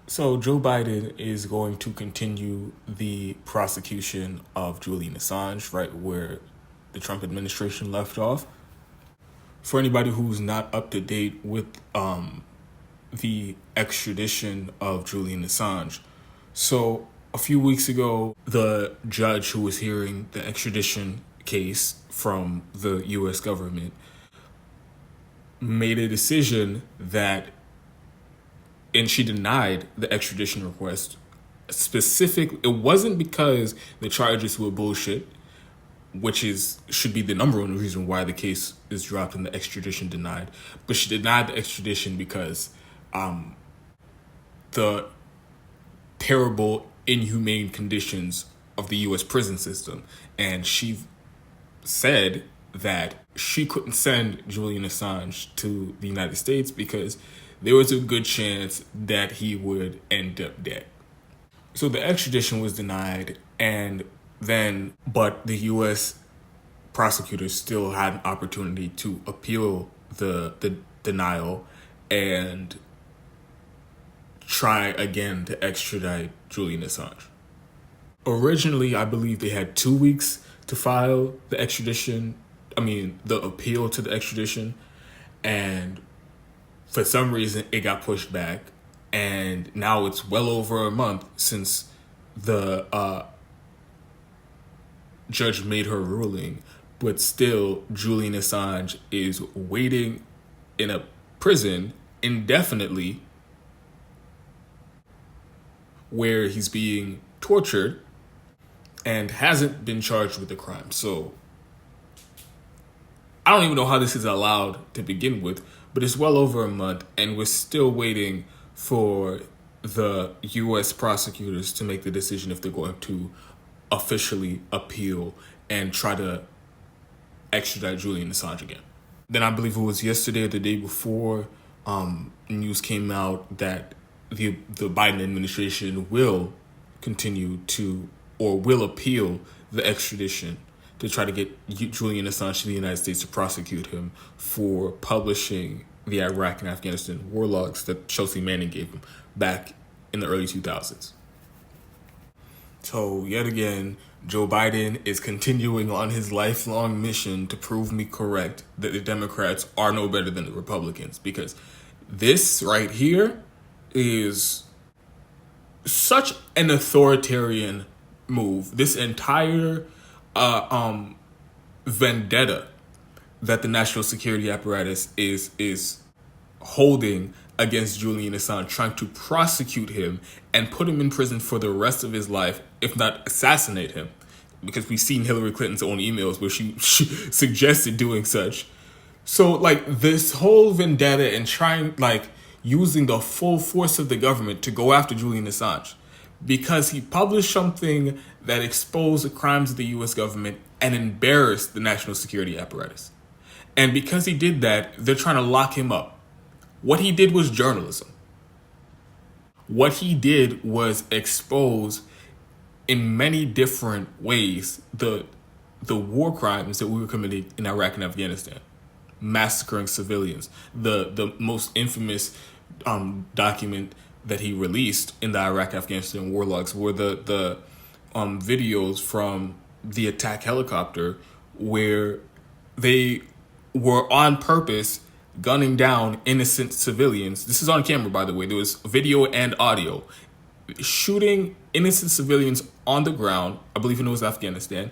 So Joe Biden is going to continue the prosecution of Julian Assange right where the Trump administration left off. For anybody who's not up to date with the extradition of Julian Assange, so a few weeks ago, the judge who was hearing the extradition case from the U.S. government made a decision and she denied the extradition request. It wasn't because the charges were bullshit, which should be the number one reason why the case is dropped and the extradition denied. But she denied the extradition because the terrible, inhumane conditions of the U.S. prison system. And she said that she couldn't send Julian Assange to the United States because there was a good chance that he would end up dead. So the extradition was denied, but the U.S. prosecutors still had an opportunity to appeal the denial and try again to extradite Julian Assange. Originally, I believe they had 2 weeks to file the appeal to the extradition, and for some reason it got pushed back, and now it's well over a month since the judge made her ruling, but still Julian Assange is waiting in a prison indefinitely where he's being tortured and hasn't been charged with a crime. So I don't even know how this is allowed to begin with, but it's well over a month and we're still waiting for the U.S. prosecutors to make the decision if they're going to officially appeal and try to extradite Julian Assange again. Then I believe it was yesterday or the day before, news came out that the Biden administration will will appeal the extradition to try to get Julian Assange to the United States to prosecute him for publishing the Iraq and Afghanistan war logs that Chelsea Manning gave him back in the early 2000s. So yet again, Joe Biden is continuing on his lifelong mission to prove me correct that the Democrats are no better than the Republicans, because this right here is such an authoritarian move. This entire vendetta that the national security apparatus is holding against Julian Assange, trying to prosecute him and put him in prison for the rest of his life, if not assassinate him, because we've seen Hillary Clinton's own emails where she suggested doing such. So this whole vendetta and using the full force of the government to go after Julian Assange because he published something that exposed the crimes of the U.S. government and embarrassed the national security apparatus. And because he did that, they're trying to lock him up. What he did was journalism. What he did was expose in many different ways the war crimes that we were committing in Iraq and Afghanistan, massacring civilians. The most infamous document that he released in the Iraq-Afghanistan war logs were the videos from the attack helicopter where they were on purpose gunning down innocent civilians. This is on camera, by the way. There was video and audio. Shooting innocent civilians on the ground. I believe it was Afghanistan.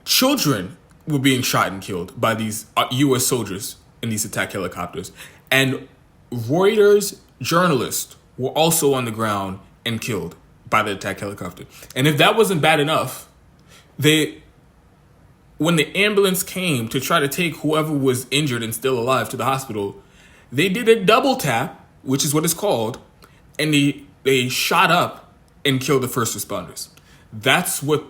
Children were being shot and killed by these U.S. soldiers in these attack helicopters. And Reuters journalists were also on the ground and killed by the attack helicopter. And if that wasn't bad enough, when the ambulance came to try to take whoever was injured and still alive to the hospital, they did a double tap, which is what it's called, and they shot up and killed the first responders. That's what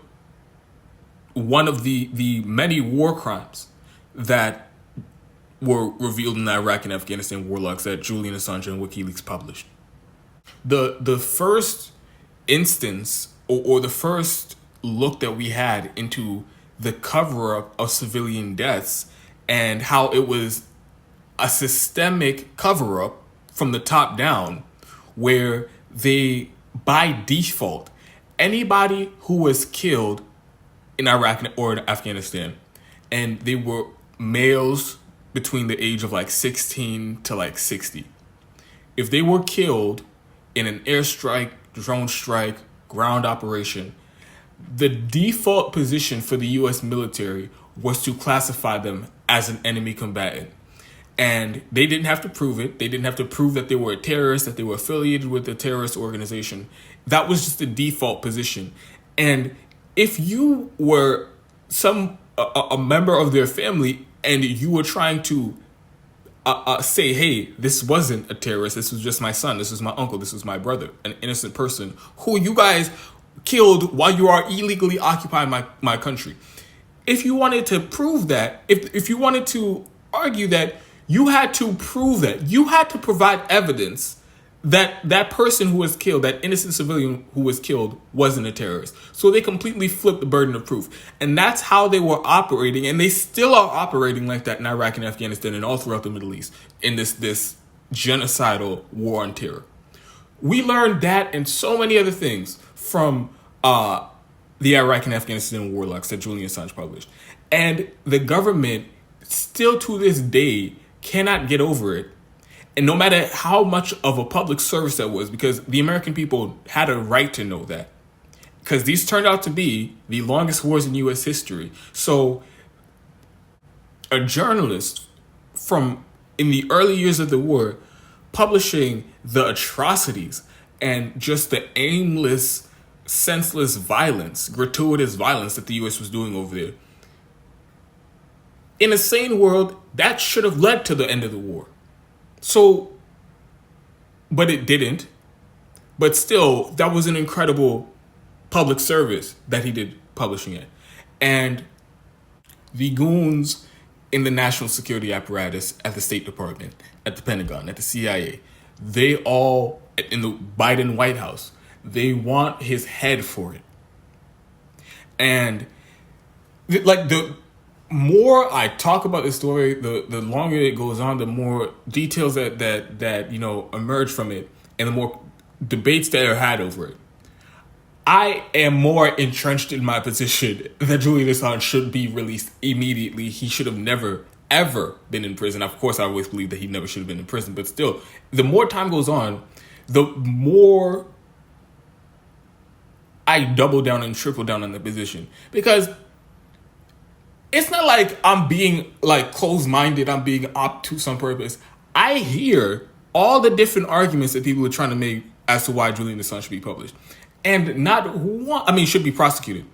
one of the many war crimes that were revealed in the Iraq and Afghanistan war logs that Julian Assange and WikiLeaks published. The first instance or the first look that we had into the cover-up of civilian deaths and how it was a systemic cover-up from the top down where they, by default, anybody who was killed in Iraq or in Afghanistan, and they were males between the age of like 16 to like 60. If they were killed in an airstrike, drone strike, ground operation, the default position for the U.S. military was to classify them as an enemy combatant. And they didn't have to prove it. They didn't have to prove that they were a terrorist, that they were affiliated with a terrorist organization. That was just the default position. And if you were a member of their family and you were trying to say, hey, this wasn't a terrorist, this was just my son, this was my uncle, this was my brother, an innocent person who you guys killed while you are illegally occupying my country. If you wanted to prove that, if you wanted to argue that, you had to prove that. You had to provide evidence that that person who was killed, that innocent civilian who was killed, wasn't a terrorist. So they completely flipped the burden of proof. And that's how they were operating, and they still are operating like that in Iraq and Afghanistan and all throughout the Middle East in this genocidal war on terror. We learned that and so many other things from the Iraq and Afghanistan warlocks that Julian Assange published. And the government still to this day cannot get over it. And no matter how much of a public service that was, because the American people had a right to know that, because these turned out to be the longest wars in U.S. history. So a journalist from in the early years of the war publishing the atrocities and just the aimless, senseless violence, gratuitous violence that the U.S. was doing over there. In a sane world, that should have led to the end of the war. So, but it didn't. But still, that was an incredible public service that he did publishing it. And the goons in the national security apparatus at the State Department, at the Pentagon, at the CIA, they all, in the Biden White House, they want his head for it. And like the more I talk about this story, the longer it goes on, the more details that you know emerge from it, and the more debates that are had over it. I am more entrenched in my position that Julian Assange should be released immediately. He should have never, ever been in prison. Of course, I always believe that he never should have been in prison, but still, the more time goes on, the more I double down and triple down on the position. Because it's not like I'm being like closed-minded, I'm being obtuse on purpose. I hear all the different arguments that people are trying to make as to why Julian Assange should be published. And not one, should be prosecuted.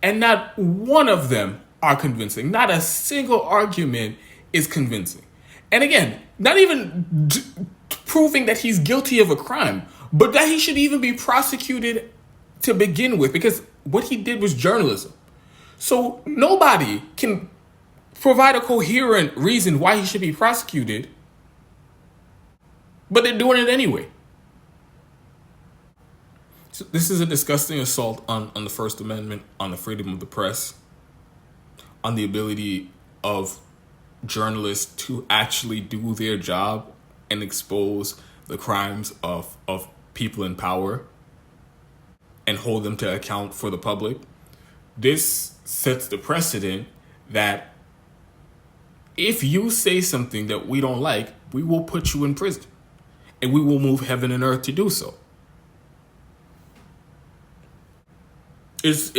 And not one of them are convincing. Not a single argument is convincing. And again, not even proving that he's guilty of a crime, but that he should even be prosecuted to begin with, because what he did was journalism. So nobody can provide a coherent reason why he should be prosecuted, but they're doing it anyway. So this is a disgusting assault on the First Amendment, on the freedom of the press, on the ability of journalists to actually do their job and expose the crimes of people in power and hold them to account for the public. This sets the precedent that if you say something that we don't like, we will put you in prison, and we will move heaven and earth to do so. It's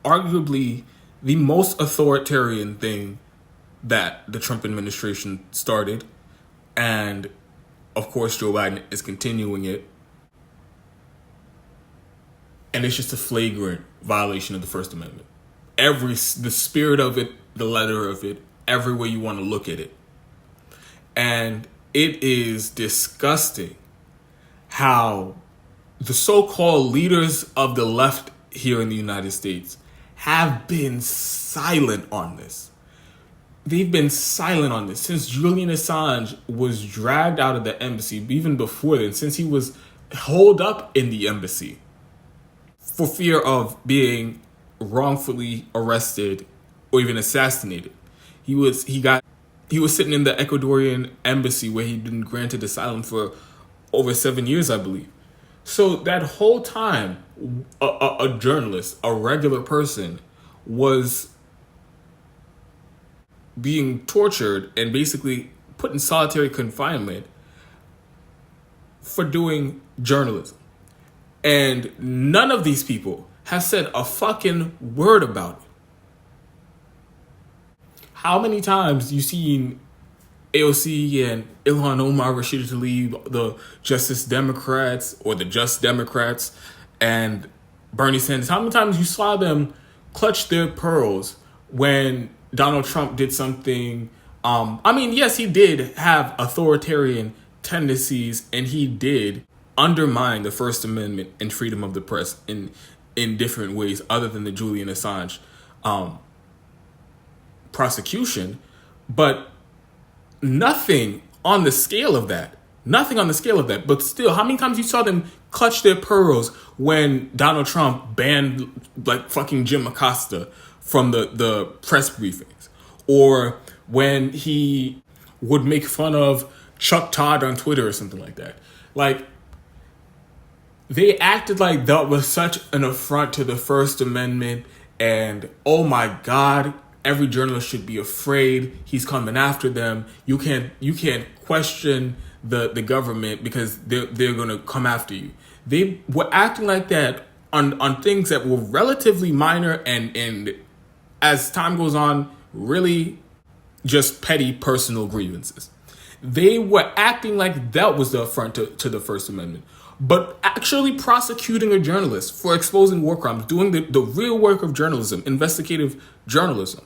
arguably the most authoritarian thing that the Trump administration started, and of course Joe Biden is continuing it. And it's just a flagrant violation of the First Amendment. The spirit of it, the letter of it, every way you want to look at it. And it is disgusting how the so-called leaders of the left here in the United States have been silent on this. They've been silent on this since Julian Assange was dragged out of the embassy, even before then, since he was holed up in the embassy for fear of being wrongfully arrested or even assassinated. He was sitting in the Ecuadorian embassy where he'd been granted asylum for over 7 years, I believe. So that whole time, a journalist, a regular person, was being tortured and basically put in solitary confinement for doing journalism. And none of these people have said a fucking word about it. How many times you seen AOC and Ilhan Omar, Rashida Tlaib, the Justice Democrats or the Just Democrats, and Bernie Sanders? How many times you saw them clutch their pearls when Donald Trump did something? Yes, he did have authoritarian tendencies, and he did undermine the First Amendment and freedom of the press in different ways, other than the Julian Assange prosecution, but nothing on the scale of that. Nothing on the scale of that. But still, how many times you saw them clutch their pearls when Donald Trump banned like fucking Jim Acosta from the press briefings, or when he would make fun of Chuck Todd on Twitter or something like that? Like, they acted like that was such an affront to the First Amendment, and oh my God, every journalist should be afraid. He's coming after them. You can't question the government because they're gonna come after you. They were acting like that on things that were relatively minor and as time goes on, really just petty personal grievances. They were acting like that was the affront to the First Amendment. But actually prosecuting a journalist for exposing war crimes, doing the real work of journalism, investigative journalism,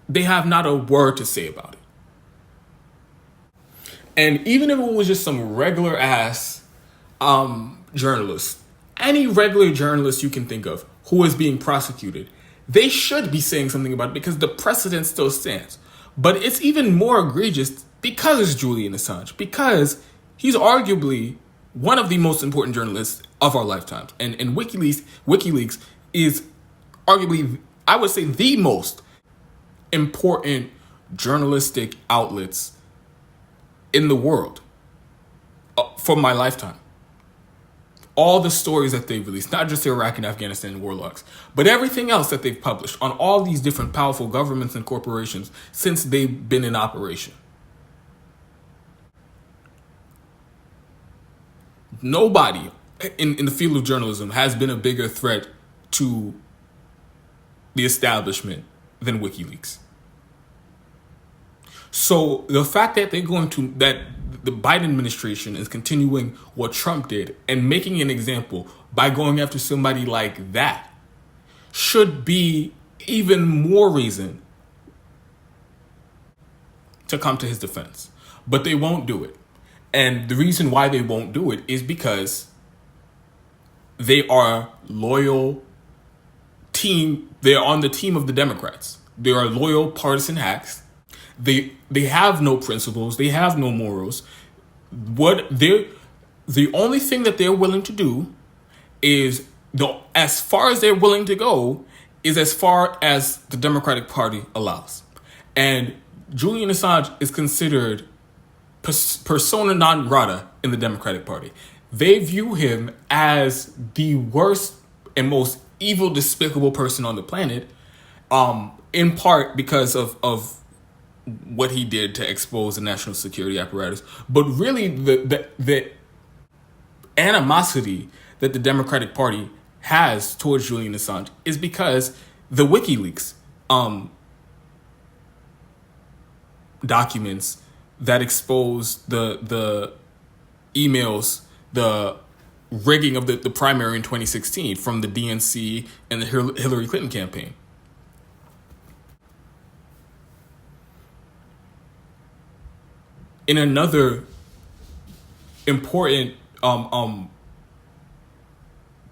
they have not a word to say about it. And even if it was just some regular ass journalist, any regular journalist you can think of who is being prosecuted, they should be saying something about it because the precedent still stands. But it's even more egregious because it's Julian Assange, because he's arguably one of the most important journalists of our lifetimes. And WikiLeaks is arguably, I would say, the most important journalistic outlets in the world for my lifetime. All the stories that they've released, not just the Iraq and Afghanistan war logs, but everything else that they've published on all these different powerful governments and corporations since they've been in operation. Nobody in the field of journalism has been a bigger threat to the establishment than WikiLeaks. So the fact that that the Biden administration is continuing what Trump did and making an example by going after somebody like that should be even more reason to come to his defense. But they won't do it. And the reason why they won't do it is because they are loyal team. They're on the team of the Democrats. They are loyal partisan hacks. They have no principles. They have no morals. The only thing that they're willing to do is as far as they're willing to go is as far as the Democratic Party allows. And Julian Assange is considered persona non grata in the Democratic Party. They view him as the worst and most evil, despicable person on the planet, in part because of what he did to expose the national security apparatus. But really, the animosity that the Democratic Party has towards Julian Assange is because the WikiLeaks documents that expose the emails, the rigging of the primary in 2016 from the DNC and the Hillary Clinton campaign. In another important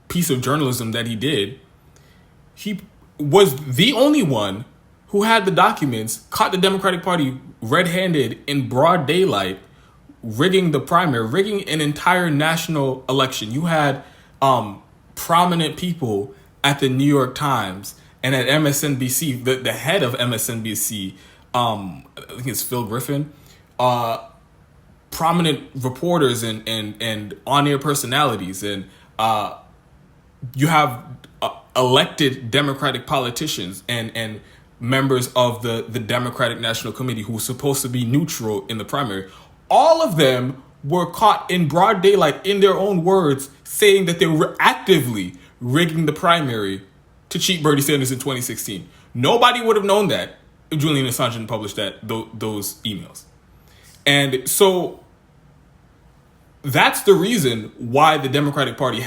piece of journalism that he did, he was the only one who had the documents, caught the Democratic Party red-handed in broad daylight, rigging the primary, rigging an entire national election. You had prominent people at the New York Times and at MSNBC, the head of MSNBC, I think it's Phil Griffin, prominent reporters and on-air personalities, and you have elected Democratic politicians and members of the Democratic National Committee who were supposed to be neutral in the primary. All of them were caught in broad daylight, in their own words, saying that they were actively rigging the primary to cheat Bernie Sanders in 2016. Nobody would have known that if Julian Assange didn't publish those emails. And so that's the reason why the Democratic Party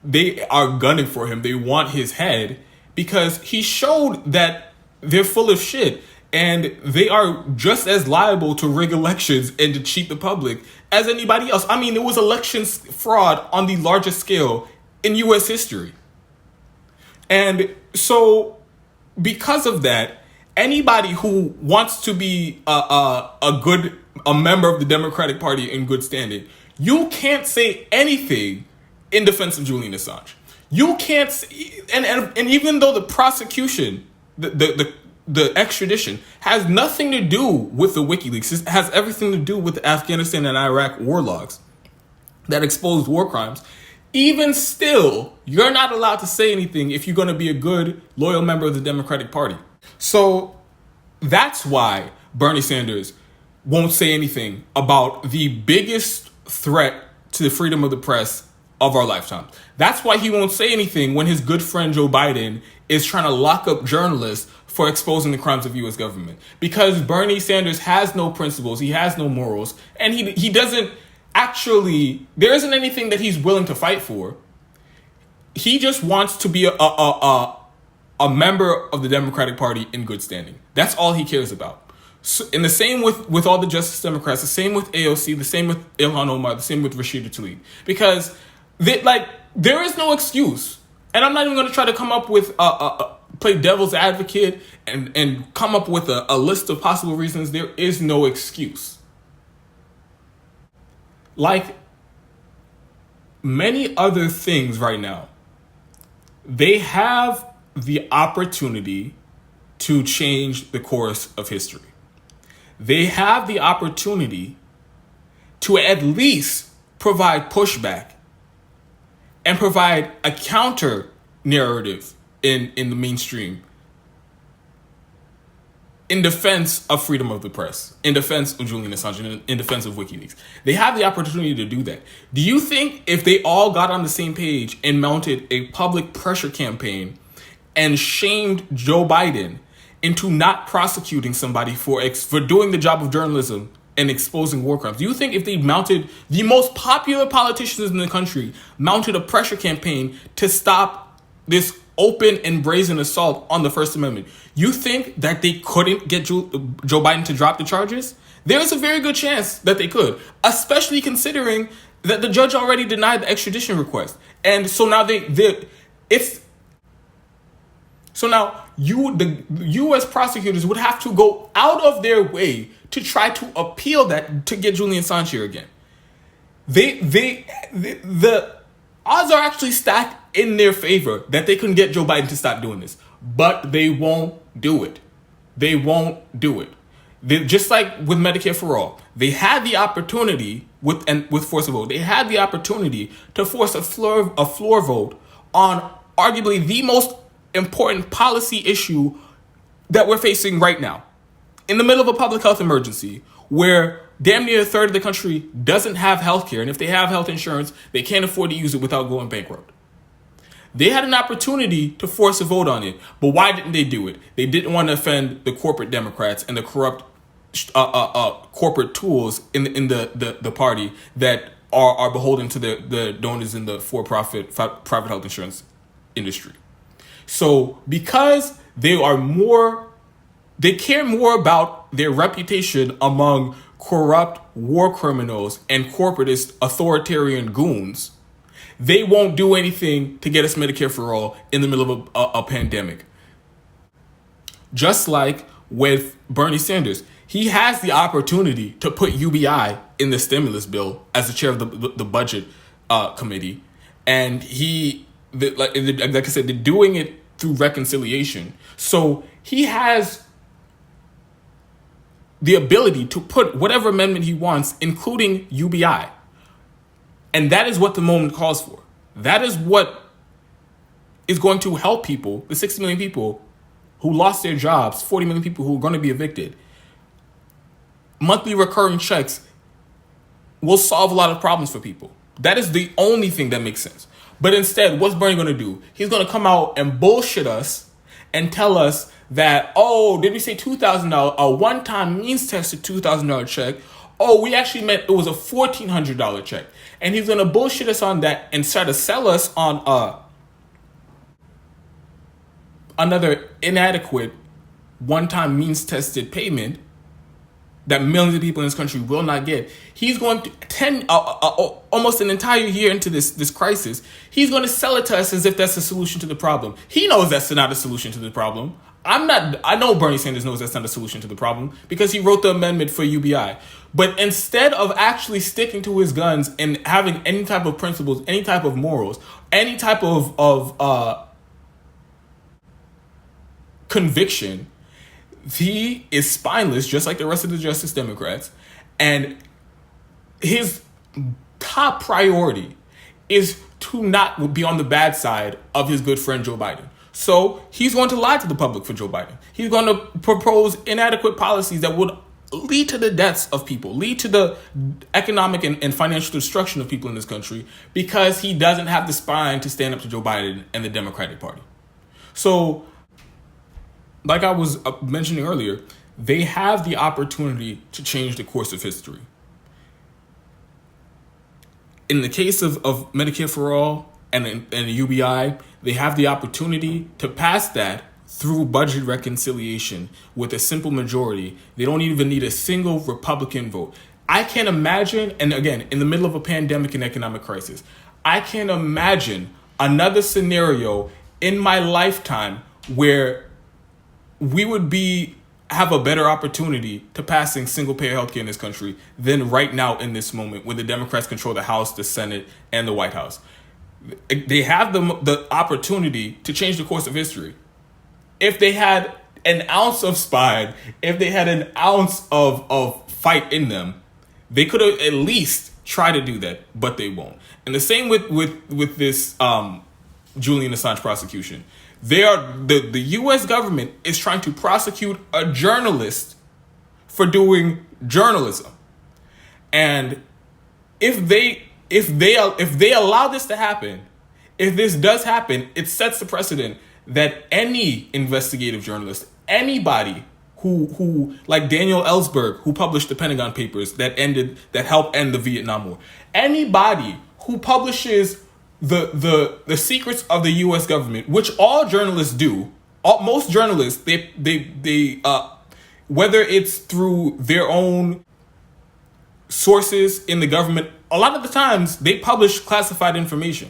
they are gunning for him. They want his head because he showed that they're full of shit and they are just as liable to rig elections and to cheat the public as anybody else. I mean, it was elections fraud on the largest scale in U.S. history. And so because of that, anybody who wants to be a member of the Democratic Party in good standing, you can't say anything in defense of Julian Assange. You can't say, and even though the prosecution, the extradition has nothing to do with the WikiLeaks, it has everything to do with the Afghanistan and Iraq war logs that exposed war crimes. Even still, you're not allowed to say anything if you're going to be a good, loyal member of the Democratic Party. So that's why Bernie Sanders won't say anything about the biggest threat to the freedom of the press of our lifetime. That's why he won't say anything when his good friend Joe Biden is trying to lock up journalists for exposing the crimes of U.S. government. Because Bernie Sanders has no principles, he has no morals, and he doesn't actually, there isn't anything that he's willing to fight for. He just wants to be a member of the Democratic Party in good standing. That's all he cares about. So, and the same with all the Justice Democrats, the same with AOC, the same with Ilhan Omar, the same with Rashida Tlaib. Because there is no excuse. And I'm not even going to try to come up with play devil's advocate and come up with a list of possible reasons. There is no excuse. Like many other things right now, they have the opportunity to change the course of history. They have the opportunity to at least provide pushback and provide a counter narrative in the mainstream in defense of freedom of the press, in defense of Julian Assange, in defense of WikiLeaks. They have the opportunity to do that. Do you think if they all got on the same page and mounted a public pressure campaign and shamed Joe Biden into not prosecuting somebody for doing the job of journalism and exposing war crimes, do you think if they mounted, the most popular politicians in the country mounted a pressure campaign to stop this open and brazen assault on the First Amendment, you think that they couldn't get Joe Biden to drop the charges? There's a very good chance that they could, especially considering that the judge already denied the extradition request. And so now the U.S. prosecutors would have to go out of their way to try to appeal that to get Julian Assange here again. The odds are actually stacked in their favor that they can get Joe Biden to stop doing this, but they won't do it. They won't do it. Just like with Medicare for All, they had the opportunity with force of vote. They had the opportunity to force a floor vote on arguably the most important policy issue that we're facing right now, in the middle of a public health emergency, where damn near a third of the country doesn't have health care, and if they have health insurance, they can't afford to use it without going bankrupt. They had an opportunity to force a vote on it, but why didn't they do it? They didn't want to offend the corporate Democrats and the corrupt corporate tools in the party that are beholden to the donors in the for-profit private health insurance industry. So because they care more about their reputation among corrupt war criminals and corporatist authoritarian goons, they won't do anything to get us Medicare for All in the middle of a pandemic. Just like with Bernie Sanders, he has the opportunity to put UBI in the stimulus bill as the chair of the budget committee, and like I said, they're doing it through reconciliation. So he has the ability to put whatever amendment he wants, including UBI. And that is what the moment calls for. That is what is going to help people, the 60 million people who lost their jobs, 40 million people who are going to be evicted. Monthly recurring checks will solve a lot of problems for people. That is the only thing that makes sense. But instead, what's Bernie going to do? He's going to come out and bullshit us and tell us that, oh, did we say $2,000, a one-time means-tested $2,000 check? Oh, we actually meant it was a $1,400 check. And he's going to bullshit us on that and try to sell us on another inadequate one-time means-tested payment that millions of people in this country will not get. He's going to almost an entire year into this crisis, he's going to sell it to us as if that's a solution to the problem. He knows that's not a solution to the problem. I know Bernie Sanders knows that's not a solution to the problem because he wrote the amendment for UBI. But instead of actually sticking to his guns and having any type of principles, any type of morals, any type of conviction, he is spineless, just like the rest of the Justice Democrats. And his top priority is to not be on the bad side of his good friend Joe Biden. So he's going to lie to the public for Joe Biden. He's going to propose inadequate policies that would lead to the deaths of people, lead to the economic and financial destruction of people in this country, because he doesn't have the spine to stand up to Joe Biden and the Democratic Party. So, like I was mentioning earlier, they have the opportunity to change the course of history. In the case of Medicare for All and UBI, they have the opportunity to pass that through budget reconciliation with a simple majority. They don't even need a single Republican vote. I can't imagine, and again, in the middle of a pandemic and economic crisis, I can't imagine another scenario in my lifetime where we would have a better opportunity to passing single-payer healthcare in this country than right now in this moment when the Democrats control the House, the Senate, and the White House. They have the opportunity to change the course of history. If they had an ounce of spine, if they had an ounce of fight in them, they could have at least tried to do that, but they won't. And the same with this Julian Assange prosecution. The U.S. government is trying to prosecute a journalist for doing journalism, and if they allow this to happen, if this does happen, it sets the precedent that any investigative journalist, anybody who like Daniel Ellsberg, who published the Pentagon Papers that helped end the Vietnam War, anybody who publishes the secrets of the U.S. government, which all journalists do, most journalists, they whether it's through their own sources in the government, a lot of the times they publish classified information.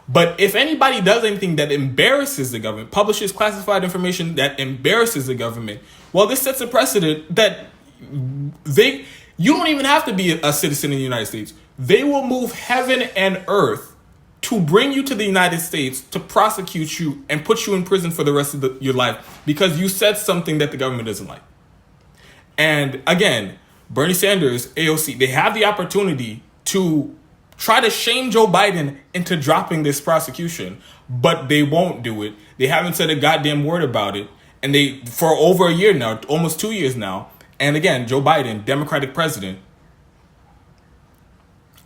But if anybody does anything that embarrasses the government, publishes classified information that embarrasses the government, well, this sets a precedent that you don't even have to be a citizen in the United States. They will move heaven and earth to bring you to the United States to prosecute you and put you in prison for the rest of your life because you said something that the government doesn't like. And again, Bernie Sanders, AOC, they have the opportunity to try to shame Joe Biden into dropping this prosecution, but they won't do it. They haven't said a goddamn word about it. And for over a year now, almost 2 years now, and again, Joe Biden, Democratic president,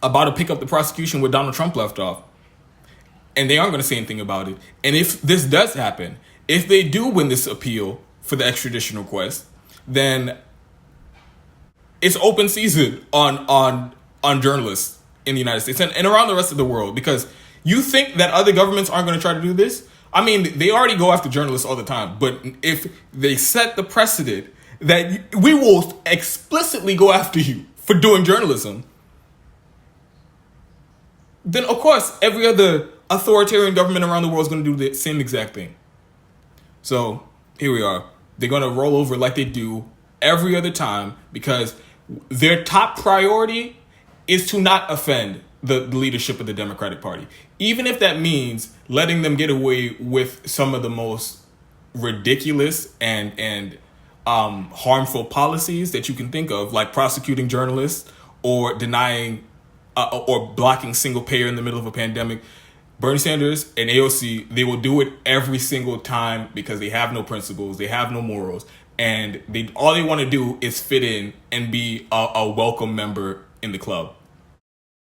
about to pick up the prosecution where Donald Trump left off. And they aren't going to say anything about it. And if this does happen, if they do win this appeal for the extradition request, then it's open season on journalists in the United States and around the rest of the world. Because you think that other governments aren't going to try to do this? I mean, they already go after journalists all the time. But if they set the precedent that we will explicitly go after you for doing journalism, then of course every other authoritarian government around the world is going to do the same exact thing. So here we are. They're going to roll over like they do every other time because their top priority is to not offend the leadership of the Democratic Party, even if that means letting them get away with some of the most ridiculous and harmful policies that you can think of, like prosecuting journalists or denying or blocking single payer in the middle of a pandemic, Bernie Sanders and AOC, they will do it every single time because they have no principles, they have no morals, and all they want to do is fit in and be a welcome member in the club.